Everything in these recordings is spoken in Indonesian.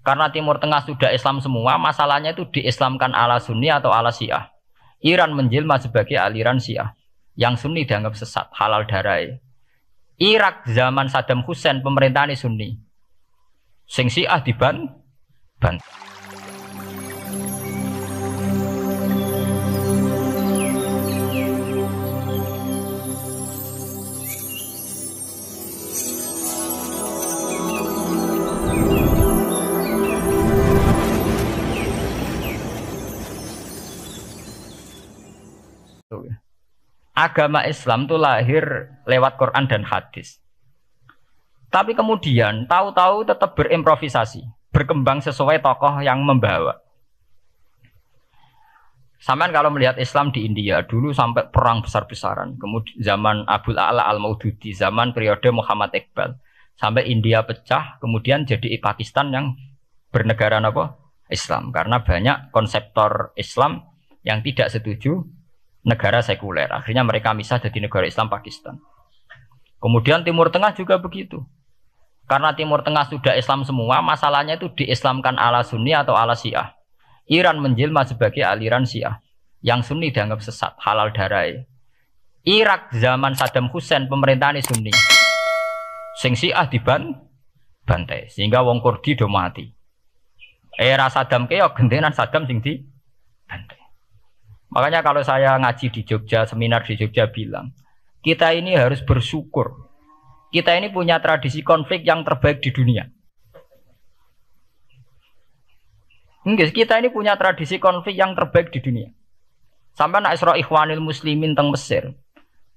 Karena Timur Tengah sudah Islam semua, masalahnya itu diislamkan ala Sunni atau ala Syiah. Iran menjelma sebagai aliran Syiah. Yang Sunni dianggap sesat, halal darah. Irak zaman Saddam Hussein pemerintahan Sunni. Sing Syiah diban. Agama Islam itu lahir lewat Quran dan hadis. Tapi kemudian tahu-tahu tetap berimprovisasi, berkembang sesuai tokoh yang membawa. Sampean kalau melihat Islam di India dulu sampai perang besar-besaran, kemudian zaman Abul A'la Al-Maududi, zaman periode Muhammad Iqbal, sampai India pecah, kemudian jadi Pakistan yang bernegara apa? Islam, karena banyak konseptor Islam yang tidak setuju negara sekuler. Akhirnya mereka misah jadi negara Islam Pakistan. Kemudian Timur Tengah juga begitu. Karena Timur Tengah sudah Islam semua, masalahnya itu diislamkan ala Sunni atau ala Syiah. Iran menjelma sebagai aliran Syiah. Yang Sunni dianggap sesat, halal darah. Irak zaman Saddam Hussein pemerintahan Sunni. Sing Syiah dibantai. Sehingga wong Kurdi do mati. Era Saddam keyo gentenan Saddam sing dibantai. Makanya kalau saya ngaji di Jogja, seminar di Jogja bilang, kita ini harus bersyukur. Kita ini punya tradisi konflik yang terbaik di dunia. Enggak, kita ini punya tradisi konflik yang terbaik di dunia. Sampai nak Isra Ikhwanil Muslimin teng Mesir,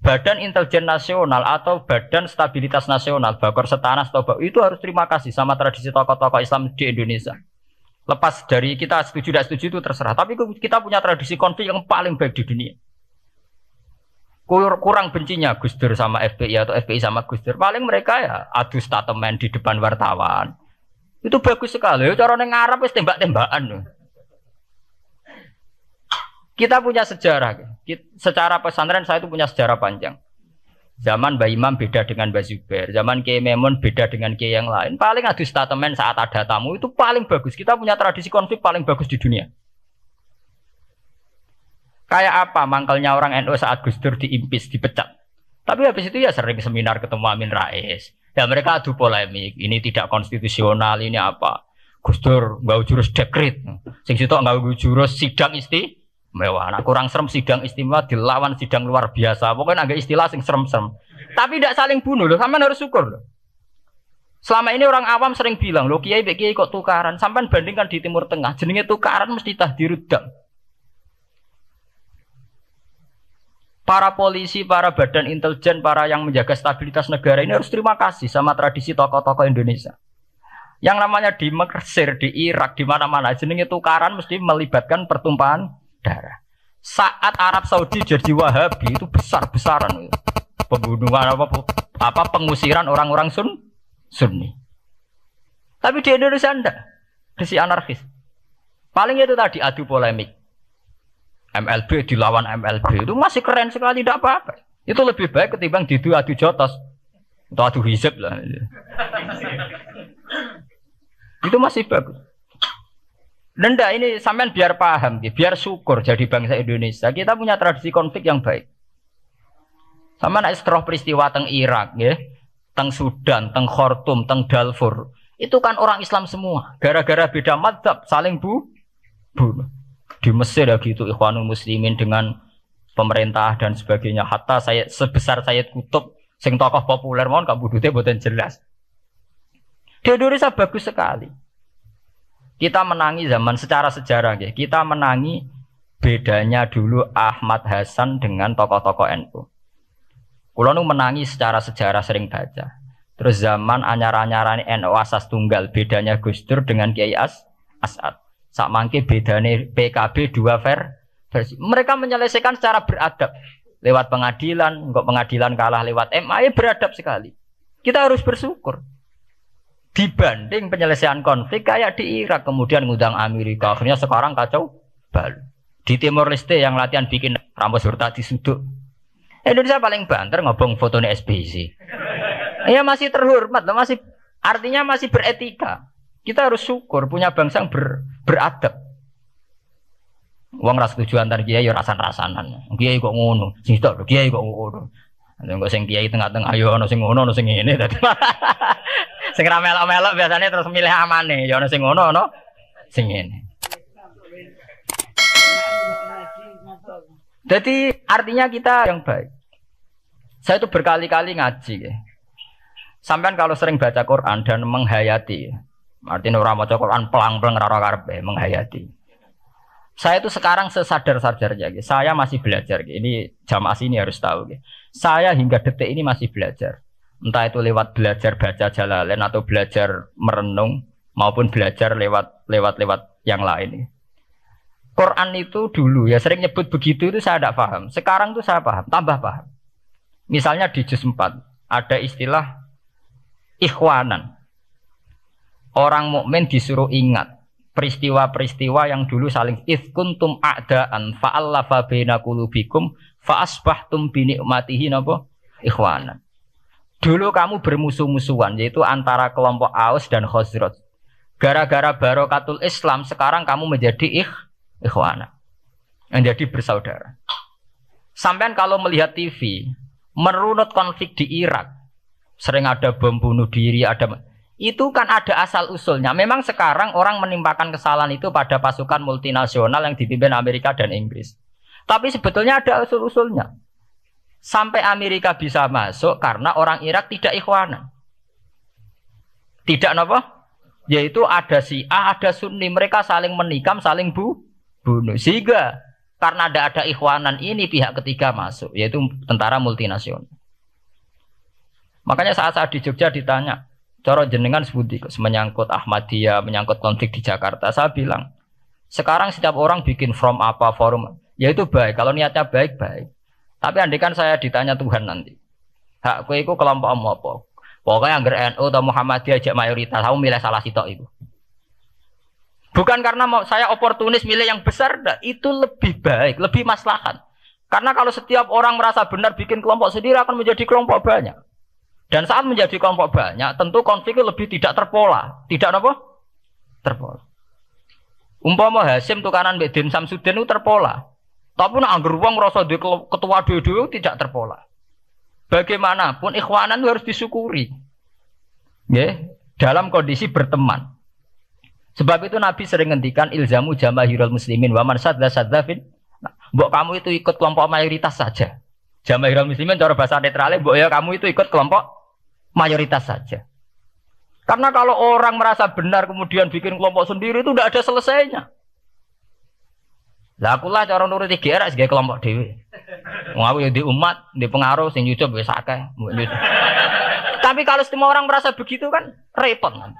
Badan Intelijen Nasional atau Badan Stabilitas Nasional, Bakor Setanas itu harus terima kasih sama tradisi tokoh-tokoh Islam di Indonesia. Lepas dari kita setuju tidak setuju itu terserah. Tapi kita punya tradisi konflik yang paling baik di dunia. Kurang bencinya Gus Dur sama FPI atau FPI sama Gus Dur. Paling mereka ya adu statement di depan wartawan. Itu bagus sekali. Cara neng Arab wis tembak-tembakan. Kita punya sejarah. Secara pesantren saya itu punya sejarah panjang. Zaman Mbah Imam beda dengan Mbah Zubair, zaman Kiai Memun beda dengan Kiai yang lain. Paling adu statement saat ada tamu itu paling bagus. Kita punya tradisi konflik paling bagus di dunia. Kayak apa mangkalnya orang NU saat Gus Dur diimpis, dipecat. Tapi habis itu ya sering seminar ketemu Amin Rais. Ya mereka adu polemik, ini tidak konstitusional, ini apa. Gus Dur nggak jurus dekret. Sing sitok nggak jurus sidang mewah, nah kurang serem sidang istimewa dilawan sidang luar biasa. Pokoknya agak istilah sing serem-serem. Tapi tidak saling bunuh loh, sampean harus syukur loh. Selama ini orang awam sering bilang, loh kiai kok tukaran. Sampean bandingkan di Timur Tengah, jenenge tukaran mesti tahdirudam. Para polisi, para badan intelijen, para yang menjaga stabilitas negara ini harus terima kasih sama tradisi tokoh-tokoh Indonesia. Yang namanya di Mesir, di Irak, di mana-mana jenenge tukaran mesti melibatkan pertumpahan darah. Saat Arab Saudi jadi Wahabi itu besar-besaran pembunuhan apa pengusiran orang-orang Sunni. Tapi di Indonesia enggak, si anarkis. Paling itu tadi adu polemik. MLB dilawan MLB itu masih keren sekali, tidak apa-apa. Itu lebih baik ketimbang adu jotos atau adu hizib lah. Itu masih bagus. Dan ini sampean biar paham, biar syukur jadi bangsa Indonesia. Kita punya tradisi konflik yang baik. Sama nak setelah peristiwa teng Irak, ya, teng Sudan, teng Khartoum, teng Darfur, itu kan orang Islam semua. Gara-gara beda madzhab saling bunuh. Di Mesir ya gitu, Ikhwanul Muslimin dengan pemerintah dan sebagainya. Hatta saya sebesar Sayyid Qutb, sing tokoh populer mohon gak budutnya boten jelas. Di Indonesia bagus sekali. Kita menangi zaman secara sejarah ya. Kita menangi bedanya dulu Ahmad Hasan dengan tokoh-tokoh NU. Kulo nu menangi secara sejarah sering baca. Terus zaman anyar-anyarane NU asas tunggal, bedanya Gus Dur dengan Kiai As'ad. Sak mangke bedane PKB dua versi. Mereka menyelesaikan secara beradab. Lewat pengadilan, kok pengadilan kalah lewat MA, beradab sekali. Kita harus bersyukur. Dibanding penyelesaian konflik kayak di Irak, kemudian ngundang Amerika, akhirnya sekarang kacau balu. Di Timor Leste yang latihan bikin Ramos Hurta disuduk. Indonesia paling banter ngobong fotonya SBY. Ya masih terhormat, masih artinya masih beretika. Kita harus syukur punya bangsa yang beradab. Wong ras setuju antar kiai ya rasan-rasanan. Kiai kok ngono, sing tok kiai kok ngono. Engko sing kiai tengah-tengah ayo ana sing ngono, ana sing ngene dadi. Sing ra melok-melok biasanya terus milih amane, ya ana sing ngono, ana sing ngene. Jadi artinya kita yang baik. Saya itu berkali-kali ngaji ya. Sampean kalau sering baca Quran dan menghayati, artinya orang baca Quran pelang-pelang ora karepe menghayati. Saya itu sekarang sesadar-sadarnya, saya masih belajar. Ini jamaah sini harus tahu. Saya hingga detik ini masih belajar. Entah itu lewat belajar baca Jalalain atau belajar merenung maupun belajar lewat yang lain. Quran itu dulu ya sering nyebut begitu itu saya tidak paham. Sekarang itu saya paham, tambah paham. Misalnya di juz 4 ada istilah ikhwanan. Orang mukmin disuruh ingat peristiwa-peristiwa yang dulu saling kuntum a'daan fa'allafa baina qulubikum fa asbahtum bi ni'matihi napa ikhwanan. Dulu kamu bermusuh-musuhan yaitu antara kelompok Aus dan Khazraj. Gara-gara barokatul Islam sekarang kamu menjadi ikhwanan. Menjadi bersaudara. Sampean kalau melihat TV merunut konflik di Irak, sering ada bom bunuh diri, itu kan ada asal-usulnya. Memang sekarang orang menimpakan kesalahan itu pada pasukan multinasional yang dipimpin Amerika dan Inggris. Tapi sebetulnya ada usul-usulnya. Sampai Amerika bisa masuk karena orang Irak tidak ikhwanan. Tidak apa? Yaitu ada Syiah, ada Sunni. Mereka saling menikam, saling bunuh. Sehingga karena ada ikhwanan ini pihak ketiga masuk. Yaitu tentara multinasional. Makanya saat di Jogja ditanya, cara jenengan sebuti menyangkut Ahmadiyah, menyangkut konflik di Jakarta, saya bilang sekarang setiap orang bikin from apa forum, ya itu baik kalau niatnya baik-baik. Tapi andaikan saya ditanya Tuhan nanti, hak kowe iku kelompok apa? Pokoknya angger NU atau Muhammadiyah aja mayoritas, kamu milih salah sitok itu. Bukan karena saya oportunis milih yang besar, itu lebih baik, lebih maslahat. Karena kalau setiap orang merasa benar bikin kelompok sendiri akan menjadi kelompok banyak. Dan saat menjadi kelompok banyak, tentu konfliknya lebih tidak terpola. Tidak apa? Terpola. Umpama Hasim tukaran mbek Din Samsudin itu terpola. Tapi nek angger wong ngrasa duwe ketua dhewe tidak terpola. Bagaimanapun ikhwanan itu harus disyukuri. Nggih, dalam kondisi berteman. Sebab itu Nabi sering ngendikan ilzamu jamaahirul muslimin wa man sadza fin. Mbok kamu itu ikut kelompok mayoritas saja. Jamaahirul muslimin cara bahasa netralnya mbok ya kamu itu ikut kelompok mayoritas saja. Karena kalau orang merasa benar kemudian bikin kelompok sendiri itu tidak ada selesainya. Lah aku lah cara nuruti GR sebagai kelompok dhewe. Wong aku ya di umat, di pengaruh sing nyucup wis akeh. Tapi kalau semua orang merasa begitu kan repot kan.